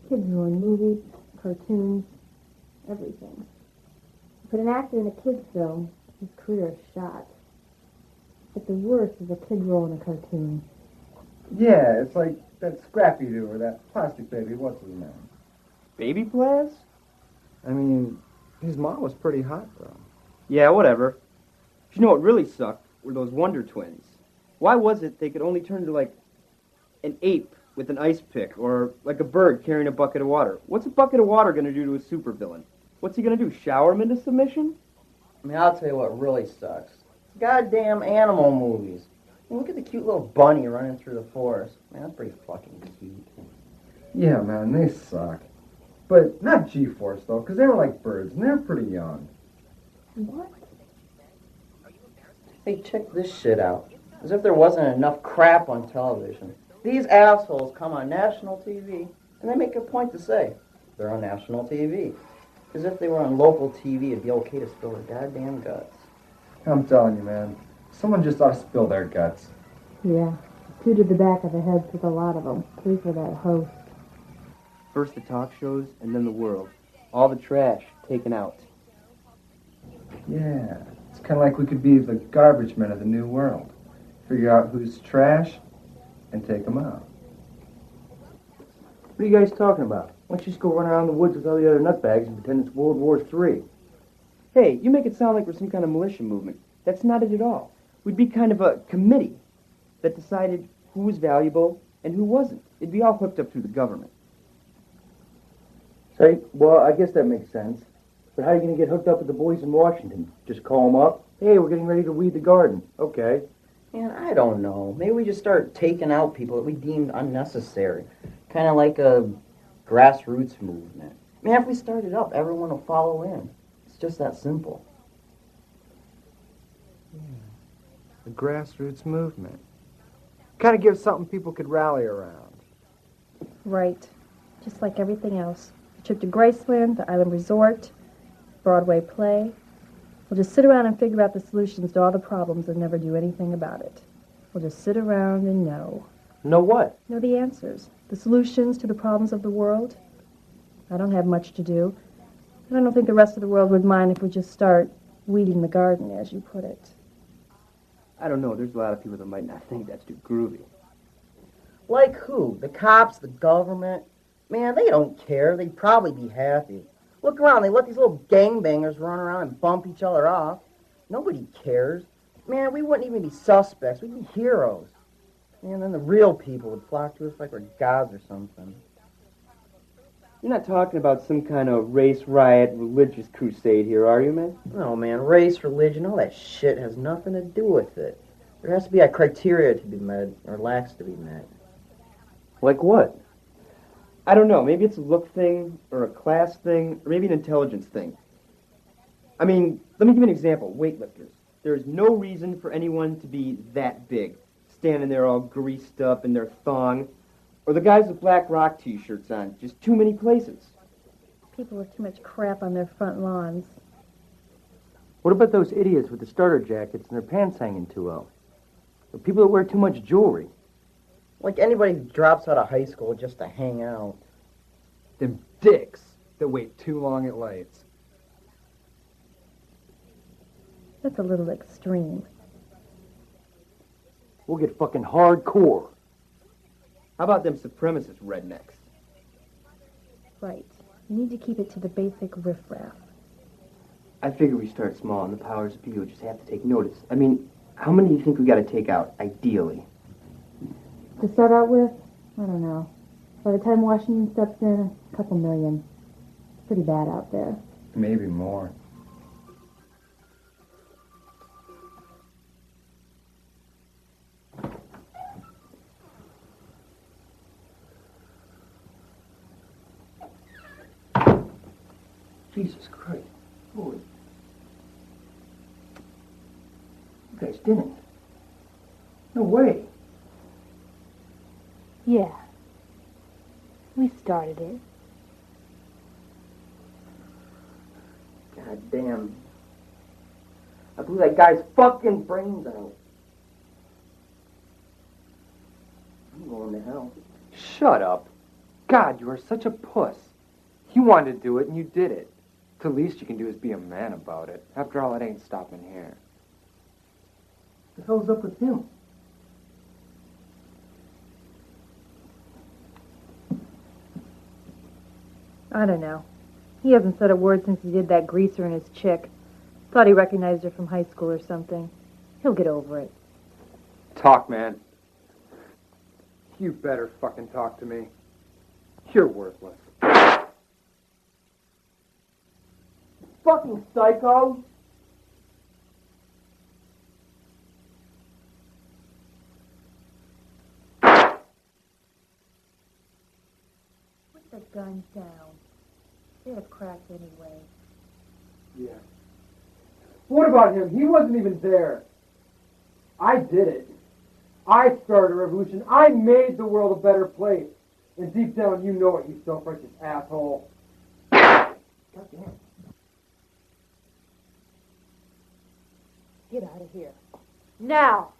Kids ruin movies, cartoons, everything. Put an actor in a kid's film, his career is shot. But the worst is a kid role in a cartoon. Yeah, it's like that Scrappy-Doo or that Plastic Baby, what's his name? Baby Plaz? I mean, his mom was pretty hot, though. Yeah, whatever. You know what really sucked were those Wonder Twins. Why was it they could only turn into, like, an ape with an ice pick, or like a bird carrying a bucket of water? What's a bucket of water going to do to a supervillain? What's he going to do, shower him into submission? I mean, I'll tell you what really sucks. Goddamn animal movies. I mean, look at the cute little bunny running through the forest. Man, that's pretty fucking cute. Yeah, man, they suck. But not G-Force, though, because they were like birds, and they're pretty young. What? Hey, check this shit out. As if there wasn't enough crap on television. These assholes come on national TV, and they make a point to say they're on national TV. As if they were on local TV, it'd be okay to spill their goddamn guts. I'm telling you, man, someone just ought to spill their guts. Yeah, 2 to the back of the head with a lot of them. 3 for that host. First the talk shows, and then the world. All the trash taken out. Yeah, it's kind of like we could be the garbage men of the new world. Figure out who's trash and take them out. What are you guys talking about? Why don't you just go run around the woods with all the other nutbags and pretend it's World War III? Hey, you make it sound like we're some kind of militia movement. That's not it at all. We'd be kind of a committee that decided who was valuable and who wasn't. It'd be all hooked up through the government. Say, well, I guess that makes sense. But how are you going to get hooked up with the boys in Washington? Just call them up? Hey, we're getting ready to weed the garden. Okay. Man, I don't know. Maybe we just start taking out people that we deemed unnecessary. Kind of like a grassroots movement. Man, if we start it up, everyone will follow in. It's just that simple. Yeah. The grassroots movement. Kind of gives something people could rally around. Right. Just like everything else. A trip to Graceland, the Island Resort, Broadway play. We'll just sit around and figure out the solutions to all the problems and never do anything about it. We'll just sit around and know. Know what? Know the answers. The solutions to the problems of the world. I don't have much to do. And I don't think the rest of the world would mind if we just start weeding the garden, as you put it. I don't know. There's a lot of people that might not think that's too groovy. Like who? The cops, the government? Man, they don't care. They'd probably be happy. Look around. They let these little gangbangers run around and bump each other off. Nobody cares. Man, we wouldn't even be suspects. We'd be heroes. And then the real people would flock to us like we're gods or something. You're not talking about some kind of race riot, religious crusade here, are you, man? No, man. Race, religion, all that shit has nothing to do with it. There has to be a criteria to be met, or lacks to be met. Like what? I don't know. Maybe it's a look thing, or a class thing, or maybe an intelligence thing. I mean, let me give you an example. Weightlifters. There's no reason for anyone to be that big, standing there all greased up in their thong. Or the guys with Black Rock t-shirts on. Just too many places. People with too much crap on their front lawns. What about those idiots with the starter jackets and their pants hanging too low? Or people that wear too much jewelry? Like anybody who drops out of high school just to hang out. Them dicks that wait too long at lights. That's a little extreme. We'll get fucking hardcore. How about them supremacist rednecks? Right. You need to keep it to the basic riffraff. I figure we start small and the powers that be will just have to take notice. I mean, how many do you think we got to take out, ideally? To start out with, I don't know. By the time Washington steps in, a couple million. It's pretty bad out there. Maybe more. Jesus Christ. Holy. You guys didn't. No way. Yeah. We started it. God damn. I blew that guy's fucking brains out. I'm going to hell. Shut up. God, you are such a puss. He wanted to do it, and you did it. The least you can do is be a man about it. After all, it ain't stopping here. What the hell's up with him? I don't know. He hasn't said a word since he did that greaser and his chick. Thought he recognized her from high school or something. He'll get over it. Talk, man. You better fucking talk to me. You're worthless. Fucking psycho! Put the gun down. They'd have cracked anyway. Yeah. What about him? He wasn't even there. I did it. I started a revolution. I made the world a better place. And deep down, you know it, you self-righteous asshole. God damn. Get out of here. Now!